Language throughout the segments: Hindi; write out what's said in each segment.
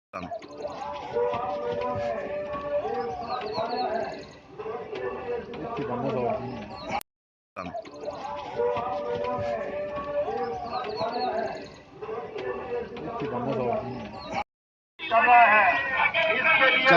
चल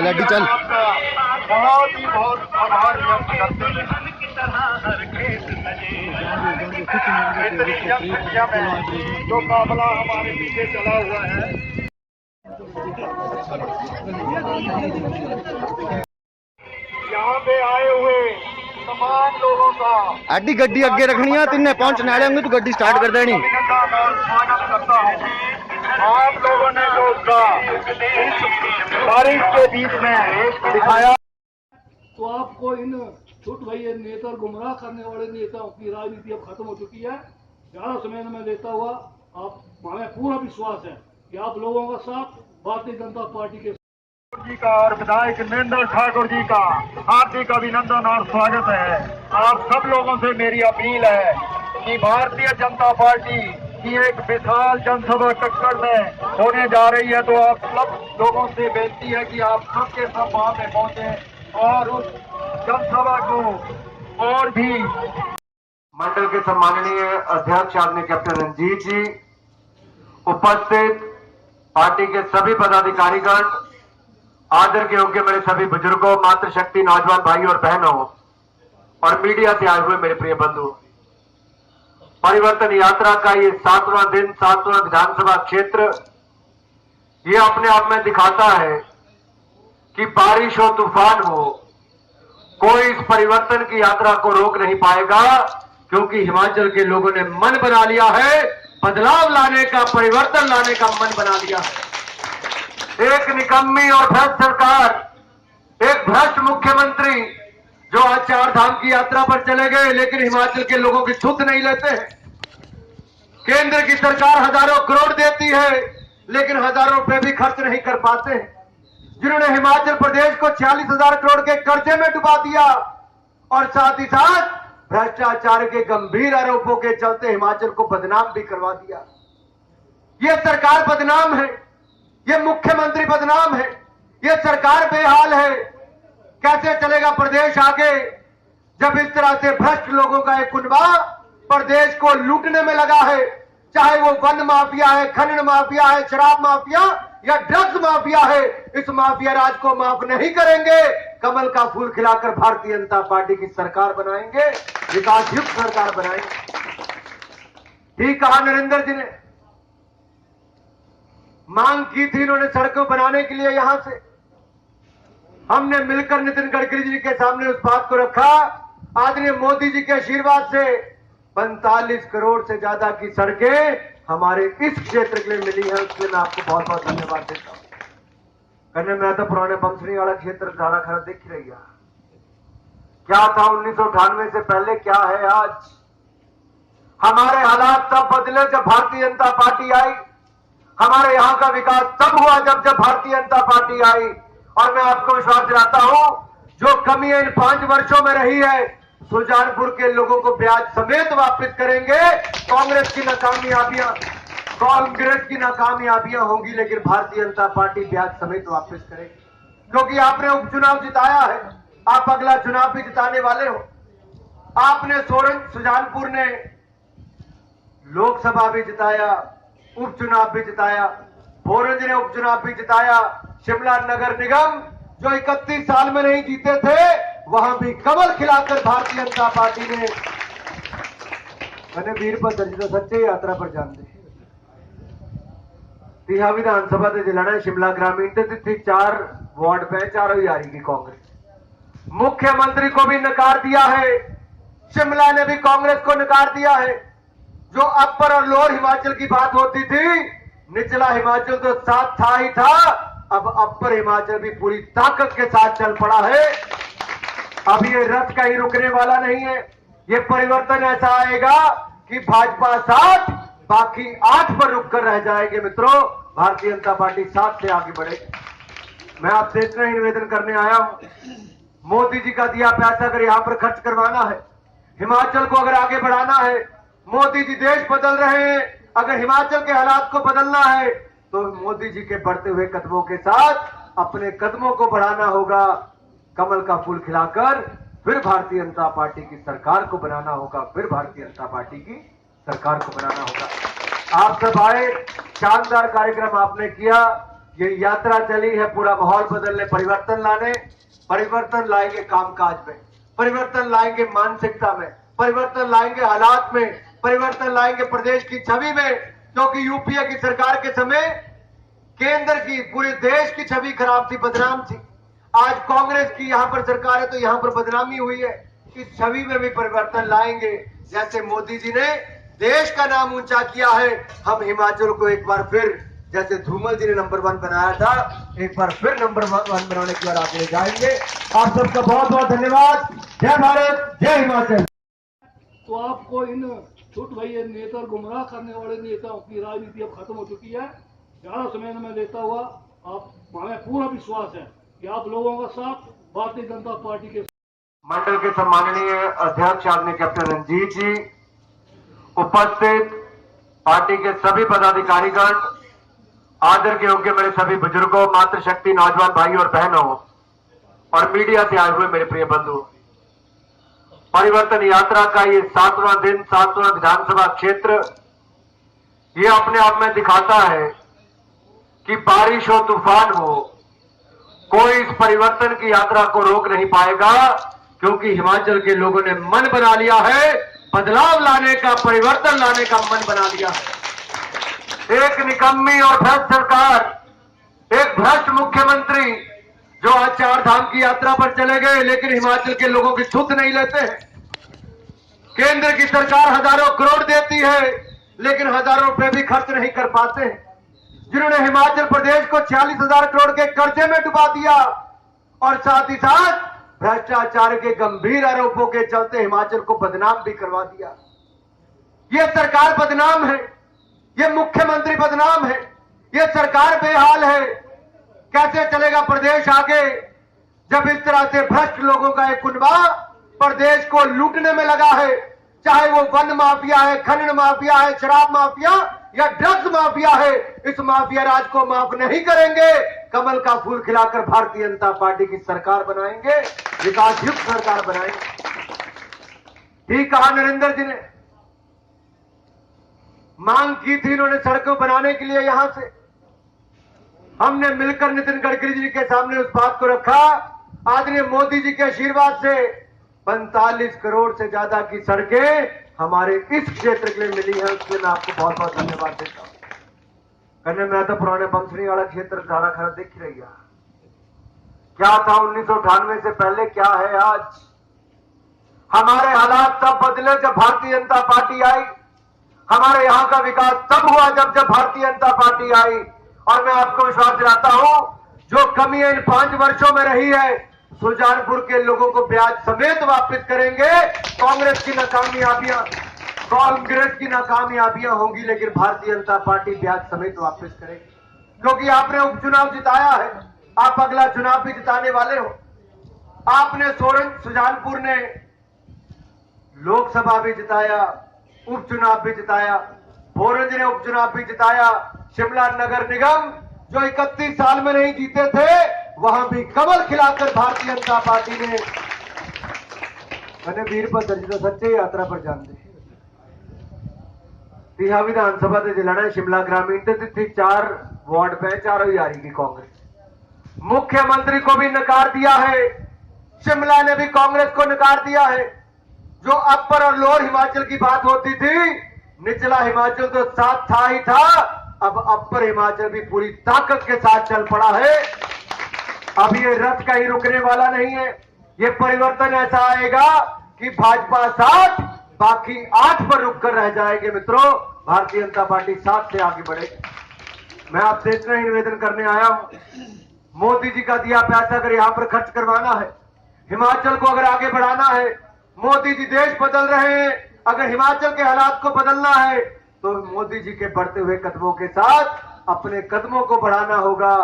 अड्डी चल। बहुत ही बहुत आभार व्यक्त करते हैं। इतनी जनसंख्या में जो काफिला हमारे पीछे चला हुआ है, यहाँ पे आए हुए तमाम लोगों का अड्डी गड्डी अगे रखनी है, तिन्ने पहुंचने वाले होंगे तो गड्डी स्टार्ट कर देनी। स्वागत करता हूँ। आप लोगों ने जो उसका बारिश के बीच में दिखाया, तो आपको इन छुट भैया नेता गुमराह करने वाले नेताओं की राजनीति अब खत्म हो चुकी है। ज्यादा समय में लेता हुआ आप हमें पूरा विश्वास है कि आप लोगों का साथ भारतीय जनता पार्टी के जी का और विधायक नरेंद्र ठाकुर जी का हार्दिक अभिनंदन और स्वागत है। आप सब लोगों से मेरी अपील है कि भारतीय जनता पार्टी की एक विशाल जनसभा टक्कर में होने जा रही है, तो आप सब लोगों से बेनती है कि आप सबके सब वहां पे पहुंचे और उस जनसभा को और भी। मंडल के सम्माननीय अध्यक्ष आदरणीय कैप्टन रंजीत जी, उपस्थित पार्टी के सभी पदाधिकारीगण, आदर के योग्य मेरे सभी बुजुर्गों, मातृशक्ति नौजवान भाई और बहनों और मीडिया से आए हुए मेरे प्रिय बंधु, परिवर्तन यात्रा का ये 7वां दिन, 7वां विधानसभा क्षेत्र, ये अपने आप में दिखाता है कि बारिश हो तूफान हो, कोई इस परिवर्तन की यात्रा को रोक नहीं पाएगा, क्योंकि हिमाचल के लोगों ने मन बना लिया है, बदलाव लाने का, परिवर्तन लाने का मन बना लिया है। एक निकम्मी और भ्रष्ट सरकार, एक भ्रष्ट मुख्यमंत्री जो आज 4 धाम की यात्रा पर चले गए लेकिन हिमाचल के लोगों की सुध नहीं लेते। केंद्र की सरकार हजारों करोड़ देती है लेकिन हजारों रुपए भी खर्च नहीं कर पाते। जिन्होंने हिमाचल प्रदेश को 46,000 करोड़ के कर्जे में डुबा दिया और साथ ही साथ भ्रष्टाचार के गंभीर आरोपों के चलते हिमाचल को बदनाम भी करवा दिया। यह सरकार बदनाम है, ये मुख्यमंत्री बदनाम है, ये सरकार बेहाल है। कैसे चलेगा प्रदेश आगे जब इस तरह से भ्रष्ट लोगों का एक कुनबा प्रदेश को लूटने में लगा है, चाहे वो वन माफिया है, खनन माफिया है, शराब माफिया या ड्रग्स माफिया है। इस माफिया राज को माफ नहीं करेंगे। कमल का फूल खिलाकर भारतीय जनता पार्टी की सरकार बनाएंगे, विकास युक्त सरकार बनाएंगे। ठीक कहा नरेंद्र जी ने, मांग की थी इन्होंने सड़कों बनाने के लिए, यहां से हमने मिलकर नितिन गडकरी जी के सामने उस बात को रखा। आदरणीय मोदी जी के आशीर्वाद से 45 करोड़ से ज्यादा की सड़कें हमारे इस क्षेत्र के लिए मिली है, उसके लिए मैं आपको बहुत बहुत धन्यवाद देता हूं। कहने में तो पुराने बंसरी वाला क्षेत्र धारा खरा दिख रही है, क्या था 1998 से पहले, क्या है आज। हमारे हालात तब बदले जब भारतीय जनता पार्टी आई, हमारे यहां का विकास तब हुआ जब भारतीय जनता पार्टी आई। और मैं आपको विश्वास दिलाता हूं, जो कमी इन 5 वर्षों में रही है, सुजानपुर के लोगों को ब्याज समेत वापस करेंगे। कांग्रेस की नाकामयाबियां होंगी लेकिन भारतीय जनता पार्टी ब्याज समेत वापस करेगी, क्योंकि आपने उपचुनाव जिताया है, आप अगला चुनाव भी जिताने वाले हो। आपने सुजानपुर ने लोकसभा भी जिताया, उपचुनाव भी जिताया, भोरंज ने उपचुनाव भी जिताया। शिमला नगर निगम जो 31 साल में नहीं जीते थे, वहां भी कमल खिलाकर भारतीय जनता पार्टी ने मैंने वीरभद्र जी तो सच्चे यात्रा पर जान दे तिहा विधानसभा से जिलाना शिमला ग्रामीण से 4 वार्ड पे 4 ही आ रही की कांग्रेस। मुख्यमंत्री को भी नकार दिया है, शिमला ने भी कांग्रेस को नकार दिया है। जो अपर और लोअर हिमाचल की बात होती थी, निचला हिमाचल तो साथ था ही था, अब अपर हिमाचल भी पूरी ताकत के साथ चल पड़ा है। अब ये रथ कहीं रुकने वाला नहीं है। ये परिवर्तन ऐसा आएगा कि भाजपा 7 बाकी 8 पर रुककर रह जाएंगे। मित्रों, भारतीय जनता पार्टी 7 से आगे बढ़ेगी। मैं आपसे इतना ही निवेदन करने आया हूं, मोदी जी का दिया पैसा अगर यहां पर खर्च करवाना है, हिमाचल को अगर आगे बढ़ाना है, मोदी जी देश बदल रहे हैं, अगर हिमाचल के हालात को बदलना है तो मोदी जी के बढ़ते हुए कदमों के साथ अपने कदमों को बढ़ाना होगा, कमल का फूल खिलाकर फिर भारतीय जनता पार्टी की सरकार को बनाना होगा, फिर भारतीय जनता पार्टी की सरकार को बनाना होगा। आप सब आए, शानदार कार्यक्रम आपने किया, ये यात्रा चली है पूरा माहौल बदलने, परिवर्तन लाने, परिवर्तन लाएंगे कामकाज में, परिवर्तन लाएंगे मानसिकता में, परिवर्तन लाएंगे हालात में, परिवर्तन लाएंगे प्रदेश की छवि में, क्योंकि यूपीए की सरकार के समय केंद्र की, पूरे देश की छवि खराब थी, बदनाम थी। आज कांग्रेस की यहां पर सरकार है तो यहां पर बदनामी हुई है। इस छवि में भी परिवर्तन लाएंगे। जैसे मोदी जी ने देश का नाम ऊंचा किया है, हम हिमाचल को एक बार फिर, जैसे धूमल जी ने नंबर 1 बनाया था, एक बार फिर नंबर 1 बनाने की ओर आगे जाएंगे। आप सबका बहुत बहुत धन्यवाद। जय भारत, जय हिमाचल। तो आपको इन छुट भैया नेता, गुमराह करने वाले नेताओं की राजनीति अब खत्म हो चुकी है। ज्यादा समय में लेता हुआ आप, हमें पूरा विश्वास है कि आप लोगों का साथ भारतीय जनता पार्टी के मंडल के सम्माननीय अध्यक्ष आदरणीय कैप्टन रंजीत जी, उपस्थित पार्टी के सभी पदाधिकारीगण, आदर के योग्य मेरे सभी बुजुर्गों, मातृशक्ति, नौजवान भाई और बहनों और मीडिया से आए हुए मेरे प्रिय बंधु, परिवर्तन यात्रा का ये 7वां दिन, 7वां विधानसभा क्षेत्र, ये अपने आप में दिखाता है कि बारिश हो, तूफान हो, कोई इस परिवर्तन की यात्रा को रोक नहीं पाएगा, क्योंकि हिमाचल के लोगों ने मन बना लिया है, बदलाव लाने का, परिवर्तन लाने का मन बना लिया है। एक निकम्मी और भ्रष्ट सरकार, एक भ्रष्ट मुख्यमंत्री जो आज 4 धाम की यात्रा पर चले गए, लेकिन हिमाचल के लोगों की सुध नहीं लेते हैं। केंद्र की सरकार हजारों करोड़ देती है, लेकिन हजारों रुपए भी खर्च नहीं कर पाते हैं। जिन्होंने हिमाचल प्रदेश को 46,000 करोड़ के कर्जे में डुबा दिया और साथ ही साथ भ्रष्टाचार के गंभीर आरोपों के चलते हिमाचल को बदनाम भी करवा दिया। यह सरकार बदनाम है, यह मुख्यमंत्री बदनाम है, यह सरकार बेहाल है। कैसे चलेगा प्रदेश आगे जब इस तरह से भ्रष्ट लोगों का एक कुनबा प्रदेश को लूटने में लगा है? चाहे वो वन माफिया है, खनन माफिया है, शराब माफिया या ड्रग्स माफिया है, इस माफिया राज को माफ नहीं करेंगे। कमल का फूल खिलाकर भारतीय जनता पार्टी की सरकार बनाएंगे, विकास युक्त सरकार बनाएंगे। ठीक कहा नरेंद्र जी ने, मांग की थी इन्होंने सड़कों बनाने के लिए, यहां से हमने मिलकर नितिन गडकरी जी के सामने उस बात को रखा। आदरणीय मोदी जी के आशीर्वाद से 45 करोड़ से ज्यादा की सड़कें हमारे इस क्षेत्र के लिए मिली है, उसके लिए मैं आपको बहुत बहुत धन्यवाद देता हूं। कहने में तो पुराने बंसरी वाला क्षेत्र सारा खरा दिख रही है, क्या था 1998 से पहले, क्या है आज। हमारे हालात तब बदले जब भारतीय जनता पार्टी आई, हमारे यहां का विकास तब हुआ जब भारतीय जनता पार्टी आई। और मैं आपको विश्वास दिलाता हूं, जो कमियां इन 5 वर्षों में रही है, सुजानपुर के लोगों को ब्याज समेत वापस करेंगे। कांग्रेस की नाकामयाबियां होंगी, लेकिन भारतीय जनता पार्टी ब्याज समेत वापस करेगी, क्योंकि आपने उपचुनाव जिताया है, आप अगला चुनाव भी जिताने वाले हो। आपने सुजानपुर ने लोकसभा भी जिताया, उपचुनाव भी जिताया, भोरंज ने उपचुनाव भी जिताया। शिमला नगर निगम जो 31 साल में नहीं जीते थे, वहां भी कमल खिलाकर भारतीय जनता पार्टी ने मैंने वीरभद्र जी तो सच्चे यात्रा पर जानते तिहा विधानसभा से जिलाना शिमला ग्रामीण थी 4 वार्ड पे, चारों ही आ रही थी कांग्रेस। मुख्यमंत्री को भी नकार दिया है, शिमला ने भी कांग्रेस को नकार दिया है। जो अपर और लोअर हिमाचल की बात होती थी, निचला हिमाचल तो साथ था ही था, अब अपर हिमाचल भी पूरी ताकत के साथ चल पड़ा है। अब ये रथ कहीं रुकने वाला नहीं है। ये परिवर्तन ऐसा आएगा कि भाजपा 7 बाकी 8 पर रुककर रह जाएंगे। मित्रों, भारतीय जनता पार्टी 7 से आगे बढ़ेगी। मैं आपसे इतना ही निवेदन करने आया हूं, मोदी जी का दिया पैसा अगर यहां पर खर्च करवाना है, हिमाचल को अगर आगे बढ़ाना है, मोदी जी देश बदल रहे हैं, अगर हिमाचल के हालात को बदलना है तो मोदी जी के बढ़ते हुए कदमों के साथ अपने कदमों को बढ़ाना होगा,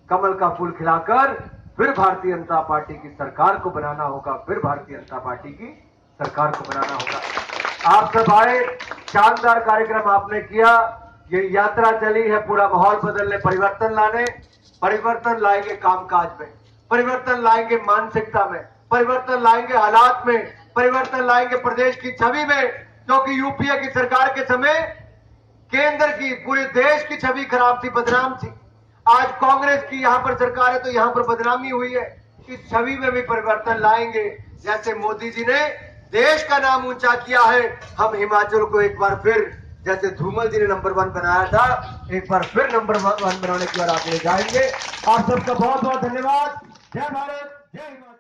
कमल का फूल खिलाकर फिर भारतीय जनता पार्टी की सरकार को बनाना होगा, फिर भारतीय जनता पार्टी की सरकार को बनाना होगा। आप सब आए, शानदार कार्यक्रम आपने किया, ये यात्रा चली है पूरा माहौल बदलने, परिवर्तन लाने, परिवर्तन लाएंगे कामकाज में, परिवर्तन लाएंगे मानसिकता में, परिवर्तन लाएंगे हालात में, परिवर्तन लाएंगे प्रदेश की छवि में। क्योंकि यूपीए की सरकार के समय केंद्र की, पूरे देश की छवि खराब थी, बदनाम थी। आज कांग्रेस की यहां पर सरकार है तो यहां पर बदनामी हुई है। इस छवि में भी परिवर्तन लाएंगे। जैसे मोदी जी ने देश का नाम ऊंचा किया है, हम हिमाचल को एक बार फिर, जैसे धूमल जी ने नंबर 1 बनाया था, एक बार फिर नंबर 1 बनाने की ओर आगे ले जाएंगे। आप सबका बहुत बहुत धन्यवाद। जय भारत, जय हिमाचल।